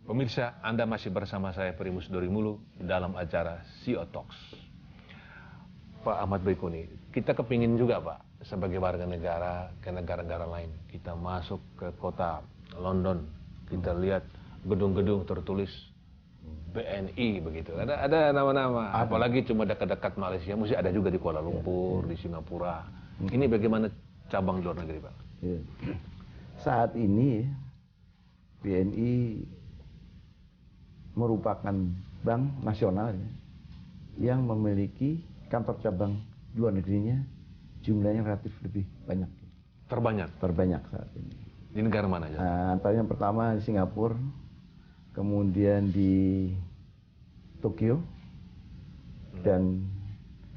Pemirsa, Anda masih bersama saya Primus Dorimulu dalam acara CEO Talks. Pak Ahmad Baikuni, kita kepingin juga Pak, sebagai warga negara ke negara-negara lain. Kita masuk ke kota London, kita lihat gedung-gedung tertulis BNI begitu. Ada nama-nama, apalagi cuma dekat-dekat Malaysia, mesti ada juga di Kuala Lumpur, di Singapura. Ini bagaimana cabang luar negeri Pak? Saat ini BNI merupakan bank nasional yang memiliki kantor cabang luar negerinya jumlahnya relatif lebih banyak. Terbanyak saat ini. Di negara mana aja? Antara yang pertama di Singapura, kemudian di Tokyo, dan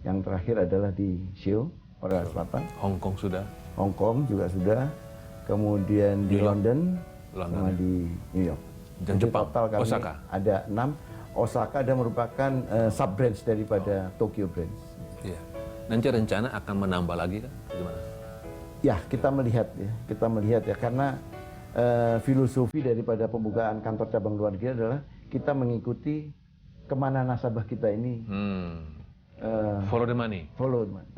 yang terakhir adalah di Seoul, Korea Selatan. Hong Kong sudah. Hong Kong juga sudah. Kemudian di London, sama di New York. Dan Jepang, total kami Osaka. ada 6. Osaka ada merupakan sub-branch daripada Tokyo branch. Iya. Nanti rencana akan menambah lagi kan? Gimana? Ya, kita melihat ya, karena filosofi daripada pembukaan kantor cabang luar negeri adalah kita mengikuti kemana nasabah kita ini. Follow the money. Follow the money.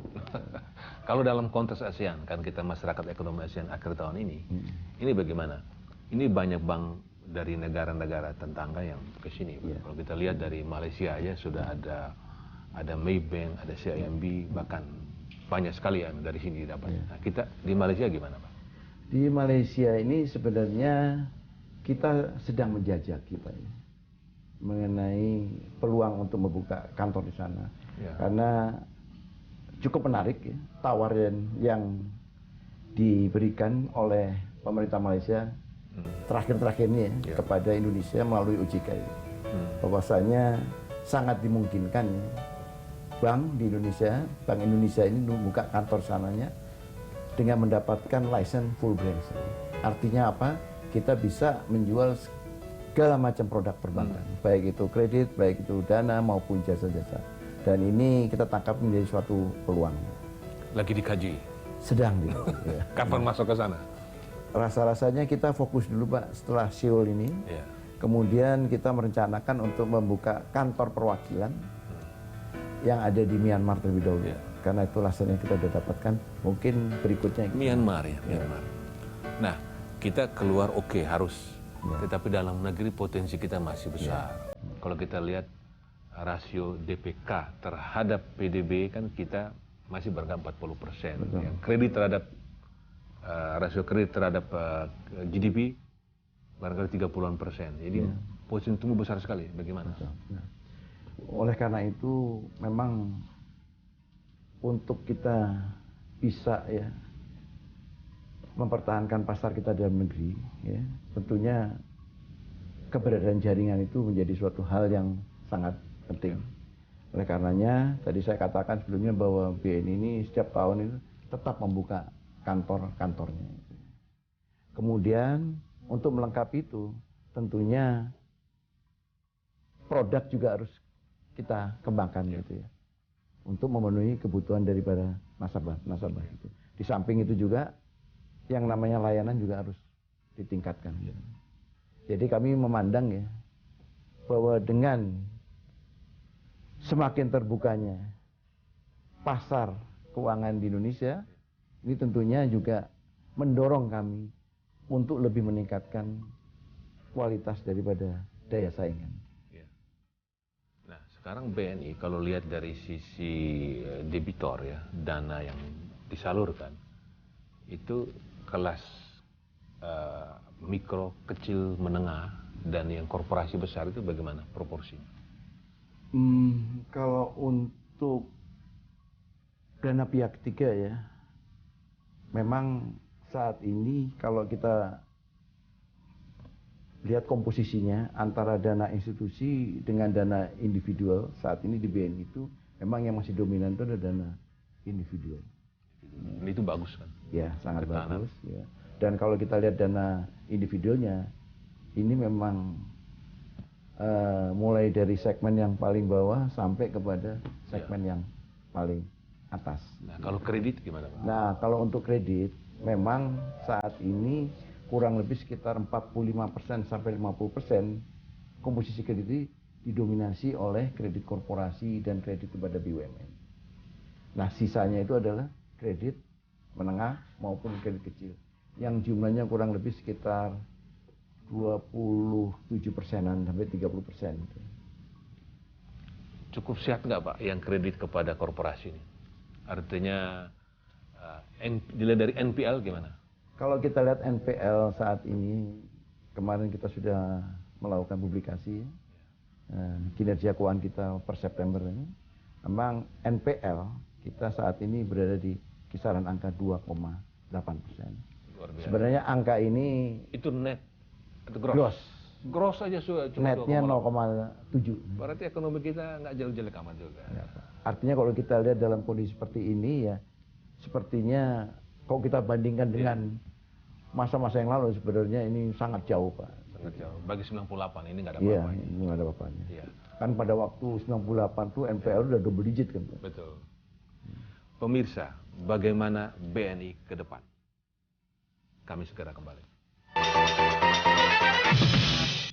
Kalau dalam konteks ASEAN, kan kita masyarakat ekonomi ASEAN akhir tahun ini bagaimana? Ini banyak bank dari negara-negara tetangga yang ke sini. Kalau kita lihat dari Malaysia aja sudah ada Maybank, ada CIMB, bahkan banyak sekali yang dari sini didapat. Nah, kita di Malaysia gimana Pak? Di Malaysia ini sebenarnya kita sedang menjajaki Pak ya, mengenai peluang untuk membuka kantor di sana. Karena cukup menarik ya, tawaran yang diberikan oleh pemerintah Malaysia terakhir-terakhir ini kepada Indonesia melalui OJK ini. Bahwasanya sangat dimungkinkan ya, bank Indonesia ini membuka kantor sananya dengan mendapatkan license full branch. Artinya apa? Kita bisa menjual segala macam produk perbankan, baik itu kredit, baik itu dana maupun jasa-jasa. Dan ini kita tangkap menjadi suatu peluang. Lagi dikaji. Sedang ya. Kapan masuk ke sana? Rasa-rasanya kita fokus dulu Pak setelah Seoul ini. Kemudian kita merencanakan untuk membuka kantor perwakilan yang ada di Myanmar terlebih dahulu. Karena itu lisensi kita sudah dapatkan. Mungkin berikutnya Myanmar ya, Myanmar. Nah, kita keluar harus. Tetapi dalam negeri potensi kita masih besar. Kalau kita lihat rasio DPK terhadap PDB kan kita masih berangkat 40%. Yang kredit terhadap rasio kredit terhadap GDP barangkali 30-an%. Jadi posisi tumbuh besar sekali. Bagaimana? Oleh karena itu memang untuk kita bisa ya mempertahankan pasar kita dalam negeri ya, tentunya keberadaan jaringan itu menjadi suatu hal yang sangat penting. Oleh karenanya tadi saya katakan sebelumnya bahwa BNI ini setiap tahun itu tetap membuka kantornya. Kemudian untuk melengkapi itu tentunya produk juga harus kita kembangkan gitu ya, untuk memenuhi kebutuhan daripada nasabah itu. Di samping itu juga yang namanya layanan juga harus ditingkatkan. Jadi kami memandang ya bahwa dengan semakin terbukanya pasar keuangan di Indonesia, ini tentunya juga mendorong kami untuk lebih meningkatkan kualitas daripada daya saingan. Nah, sekarang BNI kalau lihat dari sisi debitor ya, dana yang disalurkan, itu kelas mikro, kecil, menengah, dan yang korporasi besar itu bagaimana proporsinya? Kalau untuk dana pihak ketiga ya, memang saat ini kalau kita lihat komposisinya antara dana institusi dengan dana individual, saat ini di BNI itu memang yang masih dominan itu adalah dana individual. Itu bagus kan? Ya, sangat bagus. Ya. Dan kalau kita lihat dana individualnya, ini memang mulai dari segmen yang paling bawah sampai kepada segmen yang paling atas. Nah, kalau kredit gimana Pak? Nah, kalau untuk kredit, memang saat ini kurang lebih sekitar 45% sampai 50% komposisi kredit ini didominasi oleh kredit korporasi dan kredit kepada BUMN. Nah, sisanya itu adalah kredit menengah maupun kredit kecil, yang jumlahnya kurang lebih sekitar 27%-an sampai 30%. Cukup sehat nggak Pak yang kredit kepada korporasi ini? Artinya dilihat dari NPL gimana? Kalau kita lihat NPL saat ini, kemarin kita sudah melakukan publikasi kinerja keuangan kita per September ini. Memang NPL kita saat ini berada di kisaran angka 2,8%. Sebenarnya angka ini itu net atau gross. Gross aja sudah cuma netnya 0,7. Berarti ekonomi kita nggak jauh jelek amat juga. Ya, artinya kalau kita lihat dalam kondisi seperti ini ya, sepertinya kalau kita bandingkan dengan masa-masa yang lalu sebenarnya ini sangat jauh Pak. Sangat jauh. Bagi 98 ini nggak ada apa-apanya. apa-apanya. Iya, ini nggak ada apa-apanya. Iya. Kan pada waktu 98 tuh NPL udah double digit kan Pak. Betul. Pemirsa, bagaimana BNI ke depan? Kami segera kembali.